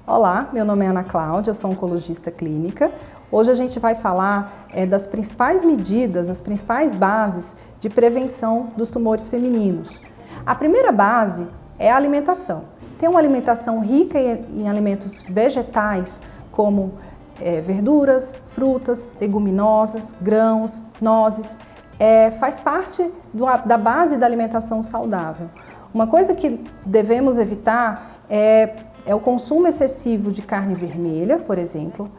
Olá, meu nome é Ana Cláudia, eu sou oncologista clínica. Hoje a gente vai falar das principais medidas, as principais bases de prevenção dos tumores femininos. A primeira base é a alimentação. Ter uma alimentação rica em alimentos vegetais, como verduras, frutas, leguminosas, grãos, nozes, faz parte da base da alimentação saudável. Uma coisa que devemos evitar é o consumo excessivo de carne vermelha, por exemplo.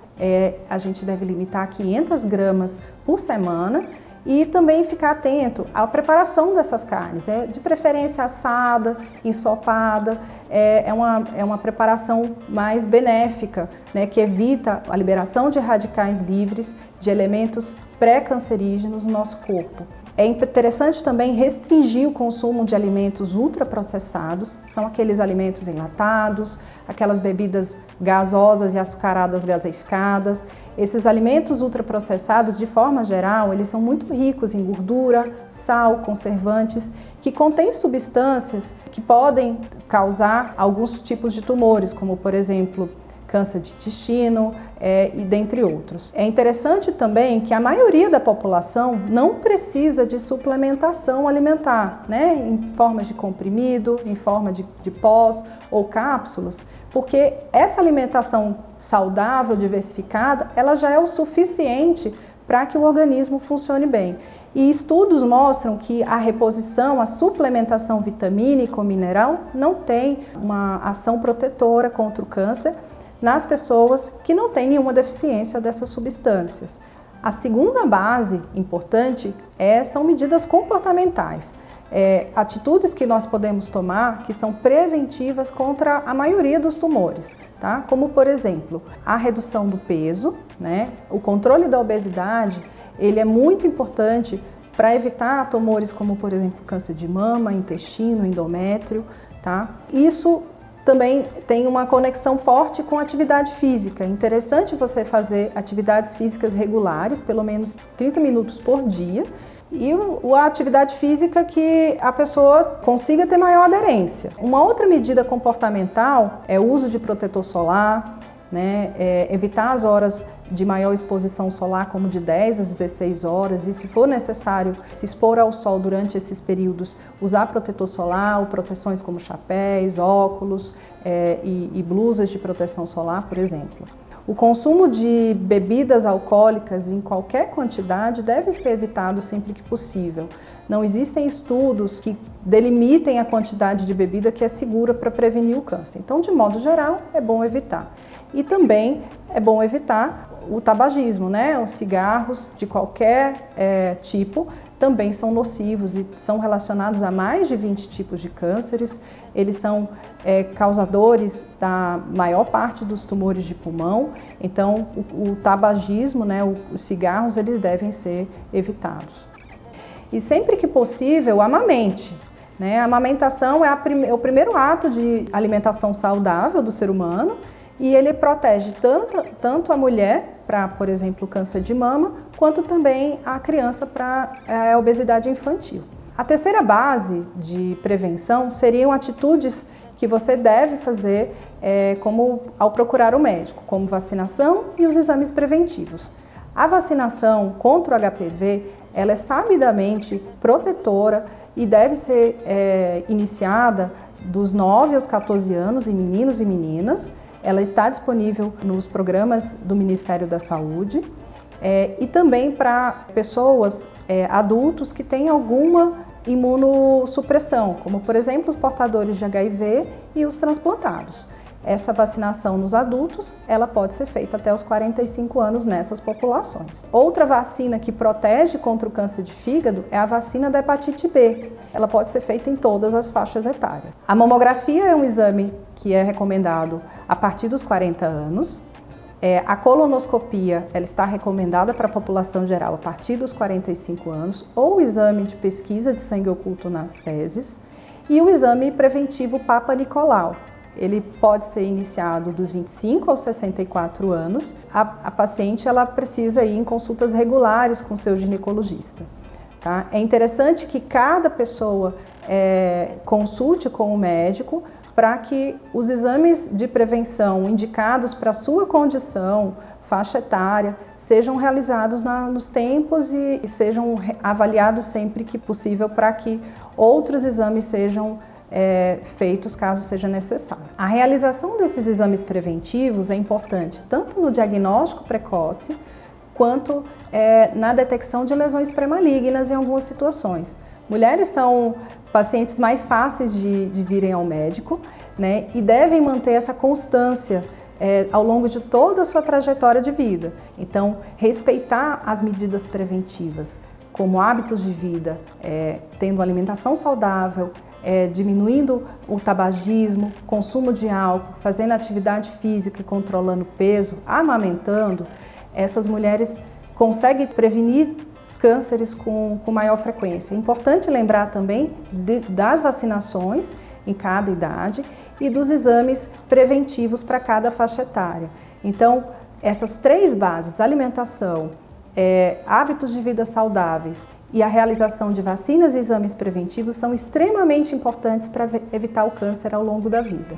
A gente deve limitar a 500 gramas por semana e também ficar atento à preparação dessas carnes, de preferência assada, ensopada. É uma preparação mais benéfica, né, que evita a liberação de radicais livres, de elementos pré-cancerígenos no nosso corpo. É interessante também restringir o consumo de alimentos ultraprocessados, são aqueles alimentos enlatados, aquelas bebidas gasosas e açucaradas gaseificadas. Esses alimentos ultraprocessados, de forma geral, eles são muito ricos em gordura, sal, conservantes, que contêm substâncias que podem causar alguns tipos de tumores, como, por exemplo, câncer de intestino e dentre outros. É interessante também que a maioria da população não precisa de suplementação alimentar, né, em forma de comprimido, em forma de pós ou cápsulas, porque essa alimentação saudável, diversificada, ela já é o suficiente para que o organismo funcione bem. E estudos mostram que a reposição, a suplementação vitamínica ou mineral não tem uma ação protetora contra o câncer nas pessoas que não têm nenhuma deficiência dessas substâncias. A segunda base importante são medidas comportamentais, atitudes que nós podemos tomar que são preventivas contra a maioria dos tumores, tá? Como, por exemplo, a redução do peso, né? O controle da obesidade, ele é muito importante para evitar tumores como, por exemplo, câncer de mama, intestino, endométrio, tá? Isso também tem uma conexão forte com a atividade física. É interessante você fazer atividades físicas regulares, pelo menos 30 minutos por dia, e a atividade física que a pessoa consiga ter maior aderência. Uma outra medida comportamental é o uso de protetor solar, né? Evitar as horas de maior exposição solar, como de 10 às 16 horas, e se for necessário se expor ao sol durante esses períodos, usar protetor solar ou proteções como chapéus, óculos e blusas de proteção solar, por exemplo. O consumo de bebidas alcoólicas em qualquer quantidade deve ser evitado sempre que possível. Não existem estudos que delimitem a quantidade de bebida que é segura para prevenir o câncer. Então, de modo geral, é bom evitar. E também é bom evitar o tabagismo, né? Os cigarros de qualquer tipo também são nocivos e são relacionados a mais de 20 tipos de cânceres. Eles são causadores da maior parte dos tumores de pulmão. Então, o tabagismo, né, os cigarros, eles devem ser evitados. E sempre que possível, amamente. Né? A amamentação é o primeiro ato de alimentação saudável do ser humano e ele protege tanto a mulher para, por exemplo, câncer de mama, quanto também a criança para a obesidade infantil. A terceira base de prevenção seriam atitudes que você deve fazer como ao procurar o médico, como vacinação e os exames preventivos. A vacinação contra o HPV, ela é sabidamente protetora e deve ser iniciada dos 9 aos 14 anos em meninos e meninas. Ela está disponível nos programas do Ministério da Saúde e também para pessoas, adultos que têm alguma imunossupressão, como por exemplo os portadores de HIV e os transplantados. Essa vacinação nos adultos, ela pode ser feita até os 45 anos nessas populações. Outra vacina que protege contra o câncer de fígado é a vacina da hepatite B. Ela pode ser feita em todas as faixas etárias. A mamografia é um exame que é recomendado a partir dos 40 anos. A colonoscopia, ela está recomendada para a população geral a partir dos 45 anos, ou o exame de pesquisa de sangue oculto nas fezes, e o exame preventivo Papa Nicolau. Ele pode ser iniciado dos 25 aos 64 anos. A paciente ela precisa ir em consultas regulares com seu ginecologista. Tá? É interessante que cada pessoa consulte com o médico para que os exames de prevenção indicados para a sua condição, faixa etária, sejam realizados nos tempos e sejam avaliados sempre que possível para que outros exames sejam feitos caso seja necessário. A realização desses exames preventivos é importante tanto no diagnóstico precoce quanto na detecção de lesões pré-malignas em algumas situações. Mulheres são pacientes mais fáceis de virem ao médico, né, e devem manter essa constância ao longo de toda a sua trajetória de vida. Então, respeitar as medidas preventivas, como hábitos de vida, tendo alimentação saudável, diminuindo o tabagismo, consumo de álcool, fazendo atividade física e controlando o peso, amamentando, essas mulheres conseguem prevenir cânceres com maior frequência. É importante lembrar também das vacinações em cada idade e dos exames preventivos para cada faixa etária. Então, essas três bases, alimentação, hábitos de vida saudáveis e a realização de vacinas e exames preventivos são extremamente importantes para evitar o câncer ao longo da vida.